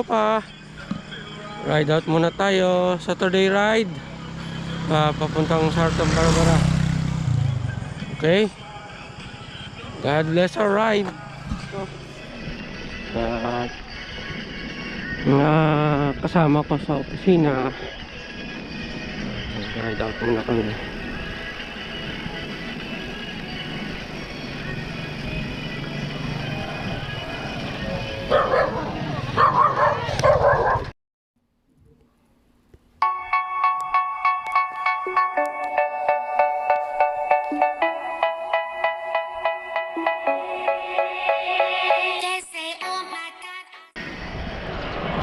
tropa. Ride out muna tayo. Saturday ride. Papuntang Santa Barbara. Okay. God bless our ride. At mga kasama ko sa opisina. Ride out muna kami.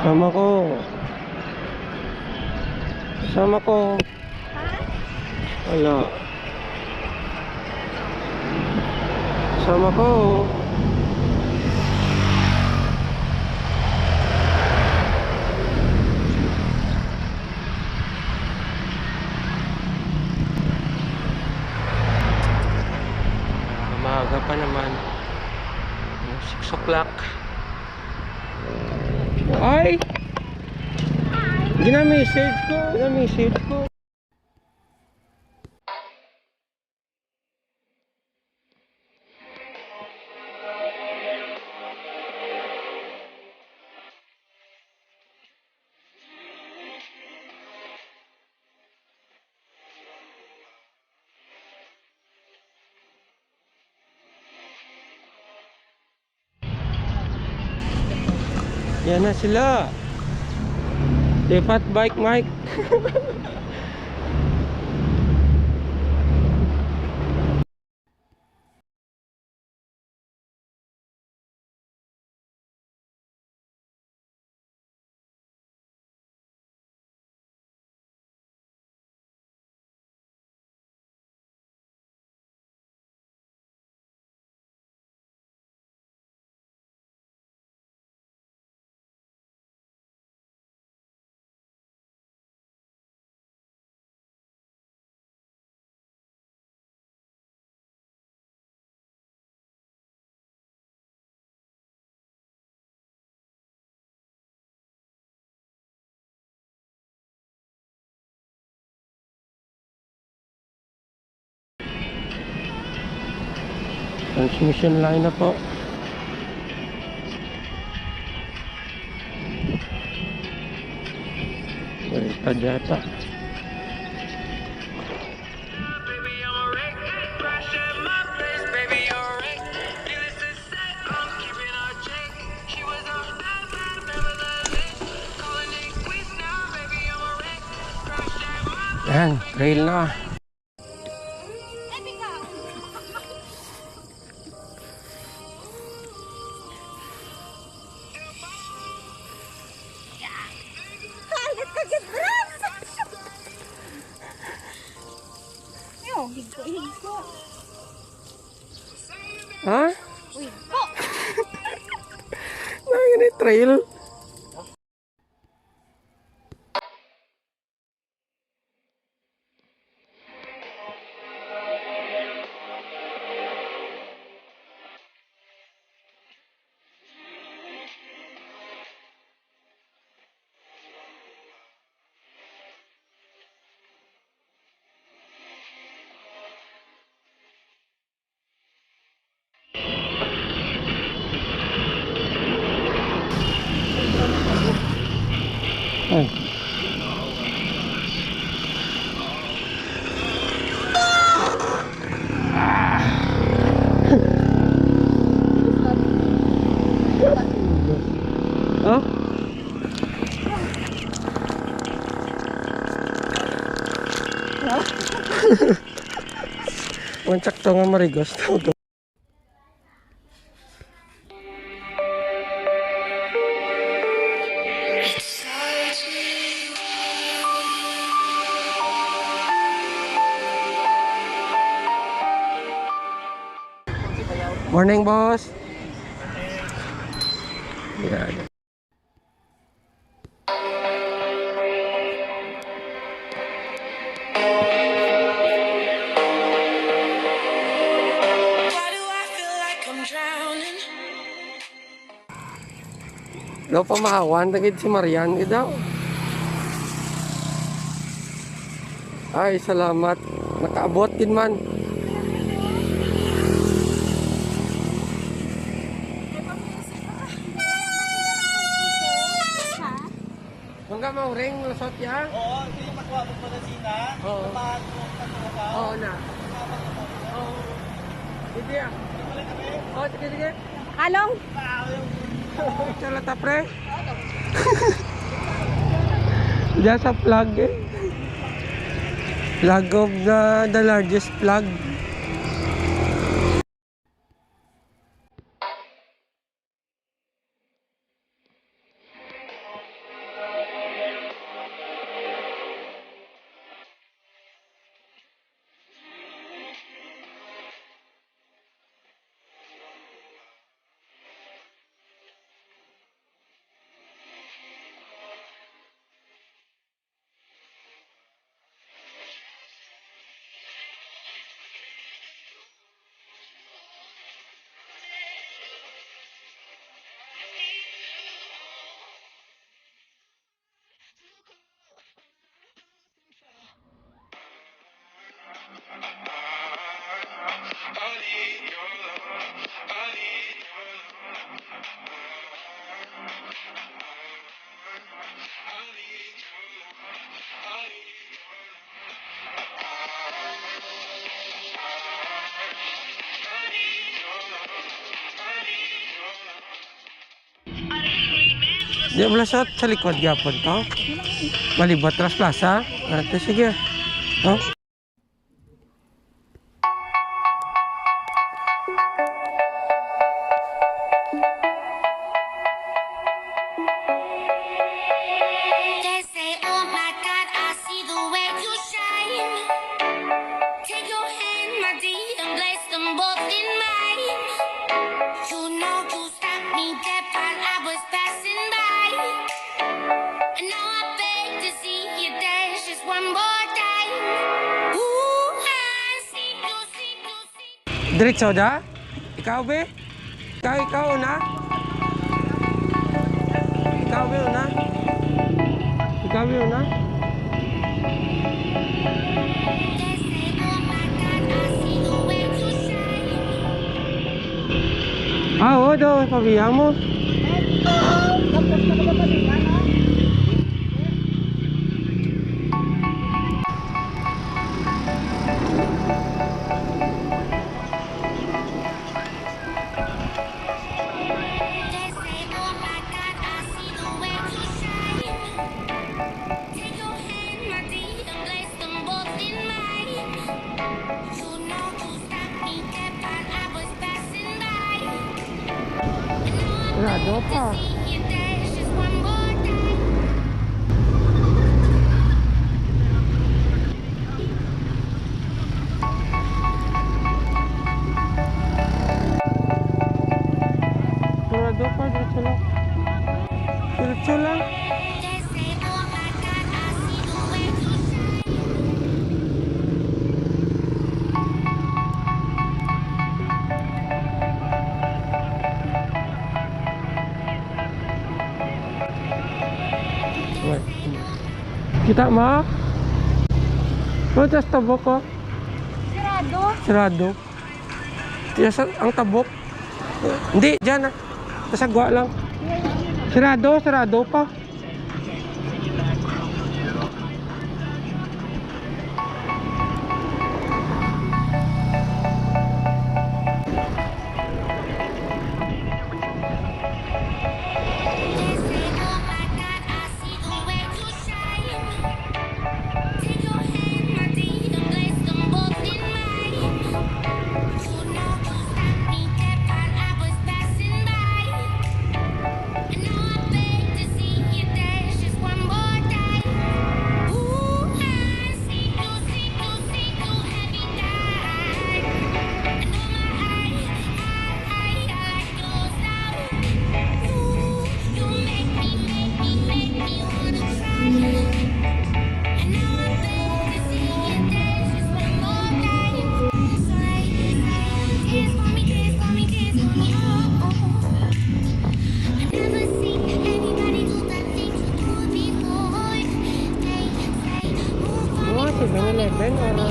Sama ko. Sama ko. Wala. Sama ko. Maaga pa naman. 6 o'clock. Ay! Gina-message ko. Yan na sila. Fat Bike Mike. Transmission line na po. Baliktad yata. Yan, trail na. Higko. Ha? Higko. Nangin yung trail. Ay. Oh? Wancak to nga marigos to. Morning, boss. Yan. Daw pamahawan, nagid si Marian, daw. Ay, salamat. Nakaabot din man. Ha? Hanggang mau ring lusot ya? Oo, hindi yung magwabog mo na sina. Oo. Tumahan mo, patuwa ka. Oo na. Oo. Hindi ah. Oo, sige, sige. Halong? Picture lang ta, pre. Diyan sa plug eh. Plug of the largest plug. Di malasot sa likod gapon to. Malibot Ras Plaza. Ate sige. Oh. They say, oh my God, I see the way you shine. Take your hand, my dear, and place them both in mine. You know you stopped me dead while I was passing by. And now I beg to see you dance just one more time. Ooh, I see you, see you, see you. Diretso da? Ikaw be? Ikaw una? Ikaw be una? Ikaw be una? They say, oh my God, I see the way you shine. Ah, oo daw. Pabiya mo. They say, oh my God, I see the way you shine. Take your hand, my dear, and place them both in mine. You know you stopped me dead while I was passing by. And now I Sarado beg pa. to see you dance just one more time. Sarado pa. Diretso lang. Diretso lang. They say, oh my God, I see the way you shine. Wait. Kita mo? Punta sa tabok ko. Sirado? Sarado. Tiyan ang tabok. Hindi, dyan ah. Kasagwa lang. Sarado pa. They say, oh my God, I see the way you shine. Take your hand, my dear, and place them both in mine. You know you stopped me dead while I was passing by. And now I beg to see Pen or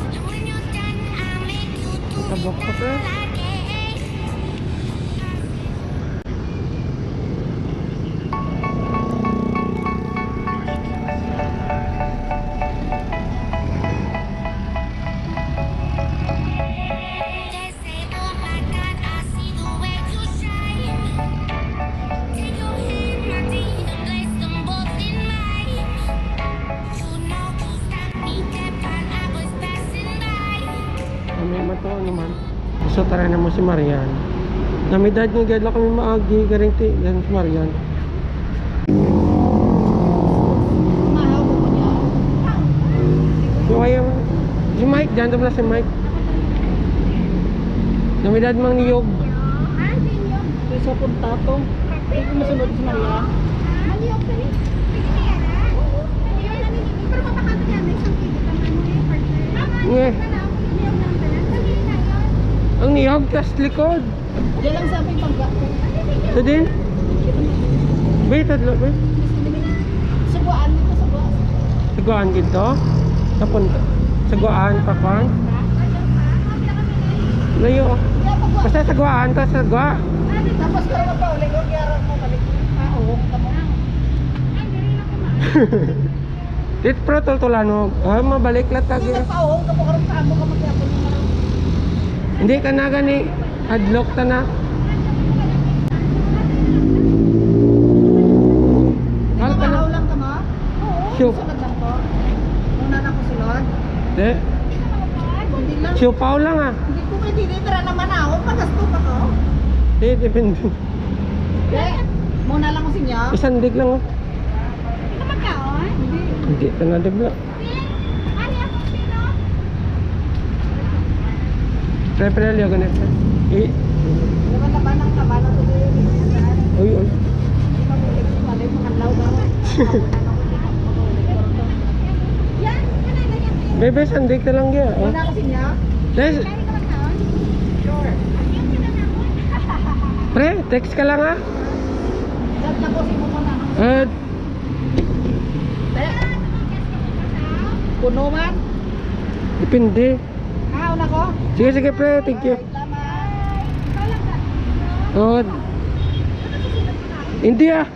And when you're done, I'll make you do tabok ko, pre? like it. They say, oh my God, I see the way you shine. Take your hand, my dear, and place them both in mine. You know you stopped me dead while I was passing by. May mato naman. So tara na mo si Marian. Namidad nga gala kami maagi garing ti yan si Marian. So ayaw si Mike, dyan na si Mike. Namidad mang niyog. Sa punta to. Hindi ko masunod si Maria. Maliyok ka rin. Sige na yan, ha? Ayun, naninigil. Pero mapakata niya, may isang kibit ang ano yung partner. Nge. Niyog lang tanan. Sabihin na yun. Ang niyog tas likod. Diyan lang sa ating pagkakot. Ito din. Bay, tatlo bay. Subuan dito sa buwan. Saguan gito. Sa punta. Saguan pa pa. Layo. Basta saguan tas sagwa. Tapos karon pa ulit ko gyara mo balik. Oo, kamo. Dit pro tultulano. Ah, mabalik lat Hindi tagi. na pa oo, kamo karon pa mo ka magyapon mo. Hindi ka na gani. Adlock ta na. Hal ka na. Kamahaw lang ka mo? Oo. Siyo. Sunod lang ko. Una na ko sulod. De. Hindi lang. Siupaw lang ah. Hindi ko pwede dito naman ako. Pagasto pa ko. Di, depende. Muna lang ko sinyo. Isang dig lang oh. Ito magkaon? Hindi ka na dig lang. Ano ako sino? Pre-pre liyo ganito. Eh. Naman na ba ng kabalo to dito? Uy, uy. Hindi mabulig si Malay. Makanlaw daw. Yan, ano na yan? Bebe, sandig ka lang yan. Oh. Muna ko sinyo. Des, Kaya ka magkaon? Sure. Yung sila na ako. pre, text ka lang ah. Dad na ko si mo muna. Puno man. Depende. Ah, una ko. Sige, sige pre, thank you. Salamat. Oh. Hindi ah.